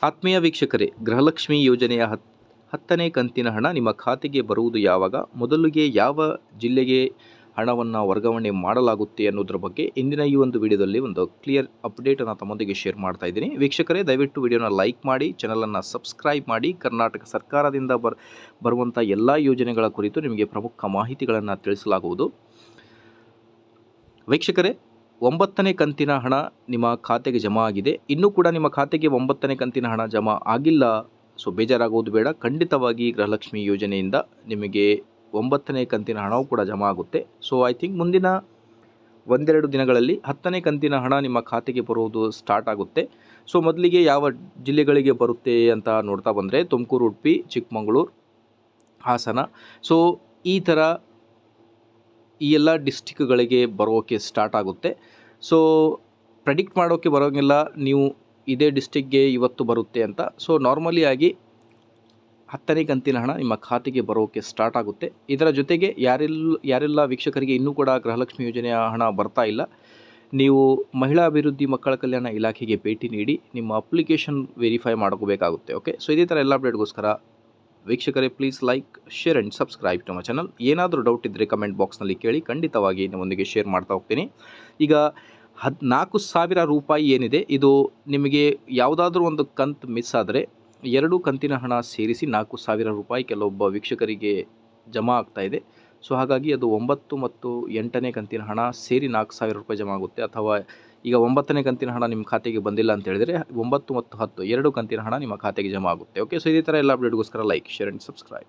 ಆತ್ಮೀಯ ವೀಕ್ಷಕರೇ, ಗೃಹಲಕ್ಷ್ಮಿ ಯೋಜನೆಯ ಹತ್ತನೇ ಕಂತಿನ ಹಣ ನಿಮ್ಮ ಖಾತೆಗೆ ಬರುವುದು ಯಾವಾಗ, ಮೊದಲಿಗೆ ಯಾವ ಜಿಲ್ಲೆಗೆ ಹಣವನ್ನು ವರ್ಗಾವಣೆ ಮಾಡಲಾಗುತ್ತೆ ಅನ್ನೋದ್ರ ಬಗ್ಗೆ ಇಂದಿನ ಈ ಒಂದು ವಿಡಿಯೋದಲ್ಲಿ ಒಂದು ಕ್ಲಿಯರ್ ಅಪ್ಡೇಟನ್ನು ತಮ್ಮೊಂದಿಗೆ ಶೇರ್ ಮಾಡ್ತಾ ಇದ್ದೀನಿ. ವೀಕ್ಷಕರೇ, ದಯವಿಟ್ಟು ವಿಡಿಯೋನ ಲೈಕ್ ಮಾಡಿ, ಚಾನಲನ್ನು ಸಬ್ಸ್ಕ್ರೈಬ್ ಮಾಡಿ. ಕರ್ನಾಟಕ ಸರ್ಕಾರದಿಂದ ಬರುವಂಥ ಎಲ್ಲ ಯೋಜನೆಗಳ ಕುರಿತು ನಿಮಗೆ ಪ್ರಮುಖ ಮಾಹಿತಿಗಳನ್ನು ತಿಳಿಸಲಾಗುವುದು. ವೀಕ್ಷಕರೇ, 9ನೇ ಕಂತಿನ ಹಣ ನಿಮ್ಮ ಖಾತೆಗೆ ಜಮಾ ಆಗಿದೆ. ಇನ್ನೂ ಕೂಡ ನಿಮ್ಮ ಖಾತೆಗೆ 9ನೇ ಕಂತಿನ ಹಣ ಜಮಾ ಆಗಿಲ್ಲ, ಸೊ ಬೇಜಾರಾಗುವುದು ಬೇಡ. ಖಂಡಿತವಾಗಿ ಗೃಹಲಕ್ಷ್ಮಿ ಯೋಜನೆಯಿಂದ ನಿಮಗೆ 9ನೇ ಕಂತಿನ ಹಣವೂ ಕೂಡ ಜಮಾ ಆಗುತ್ತೆ. ಸೊ ಐ ಥಿಂಕ್ ಮುಂದಿನ ಒಂದೆರಡು ದಿನಗಳಲ್ಲಿ 10ನೇ ಕಂತಿನ ಹಣ ನಿಮ್ಮ ಖಾತೆಗೆ ಬರುವುದು ಸ್ಟಾರ್ಟ್ ಆಗುತ್ತೆ. ಸೊ ಮೊದಲಿಗೆ ಯಾವ ಜಿಲ್ಲೆಗಳಿಗೆ ಬರುತ್ತೆ ಅಂತ ನೋಡ್ತಾ ಬಂದರೆ ತುಮಕೂರು, ಉಡುಪಿ, ಚಿಕ್ಕಮಗಳೂರು, ಹಾಸನ, ಸೊ ಈ ಥರ ಈ ಎಲ್ಲ ಡಿಸ್ಟಿಕ್ಗಳಿಗೆ ಬರೋಕ್ಕೆ ಸ್ಟಾರ್ಟ್ ಆಗುತ್ತೆ. ಸೊ ಪ್ರೆಡಿಕ್ಟ್ ಮಾಡೋಕ್ಕೆ ಬರೋಂಗಿಲ್ಲ ನೀವು ಇದೇ ಡಿಸ್ಟಿಕ್ಗೆ ಇವತ್ತು ಬರುತ್ತೆ ಅಂತ. ಸೊ ನಾರ್ಮಲಿ ಆಗಿ 10ನೇ ಕಂತಿನ ಹಣ ನಿಮ್ಮ ಖಾತೆಗೆ ಬರೋಕ್ಕೆ ಸ್ಟಾರ್ಟ್ ಆಗುತ್ತೆ. ಇದರ ಜೊತೆಗೆ ಯಾರೆಲ್ಲ ವೀಕ್ಷಕರಿಗೆ ಇನ್ನೂ ಕೂಡ ಗೃಹಲಕ್ಷ್ಮಿ ಯೋಜನೆಯ ಹಣ ಬರ್ತಾ ಇಲ್ಲ, ನೀವು ಮಹಿಳಾ ಅಭಿವೃದ್ಧಿ ಮಕ್ಕಳ ಕಲ್ಯಾಣ ಇಲಾಖೆಗೆ ಭೇಟಿ ನೀಡಿ ನಿಮ್ಮ ಅಪ್ಲಿಕೇಶನ್ ವೆರಿಫೈ ಮಾಡ್ಕೋಬೇಕಾಗುತ್ತೆ. ಓಕೆ, ಸೊ ಇದೇ ಥರ ಎಲ್ಲ ಅಪ್ಡೇಟ್ಗೋಸ್ಕರ ವೀಕ್ಷಕರೇ please like, share and subscribe to my channel. ಏನಾದರೂ ಡೌಟ್ ಇದ್ದರೆ ಕಮೆಂಟ್ ಬಾಕ್ಸ್ನಲ್ಲಿ ಕೇಳಿ, ಖಂಡಿತವಾಗಿ ನಿಮ್ಮೊಂದಿಗೆ ಶೇರ್ ಮಾಡ್ತಾ ಹೋಗ್ತೀನಿ. ಈಗ 14,000 ರೂಪಾಯಿ ಏನಿದೆ, ಇದು ನಿಮಗೆ ಯಾವುದಾದ್ರೂ ಒಂದು ಕಂತು ಮಿಸ್ ಆದರೆ 2 ಕಂತಿನ ಹಣ ಸೇರಿಸಿ 4,000 ರೂಪಾಯಿ ಕೆಲವೊಬ್ಬ ವೀಕ್ಷಕರಿಗೆ ಜಮಾ ಆಗ್ತಾ ಇದೆ. ಸೊ ಹಾಗಾಗಿ ಅದು 9 ಮತ್ತು 8ನೇ ಕಂತಿನ ಹಣ ಸೇರಿ 4,000 ರೂಪಾಯಿ ಜಮಾ ಆಗುತ್ತೆ. ಅಥವಾ ಈಗ 9ನೇ ಕಂತಿನ ಹಣ ನಿಮ್ಮ ಖಾತೆಗೆ ಬಂದಿಲ್ಲ ಅಂತ ಹೇಳಿದರೆ 9 ಮತ್ತು 10 2 ಕಂತಿನ ಹಣ ನಿಮ್ಮ ಖಾತೆಗೆ ಜಮಾ ಆಗುತ್ತೆ. ಓಕೆ, ಸೊ ಇದೇ ಥರ ಎಲ್ಲ ಅಪ್ಡೇಟ್ಗೋಸ್ಕರ ಲೈಕ್, ಶೇರ್ ಆ್ಯಂಡ್ ಸಬ್ಸ್ಕ್ರೈಬ್.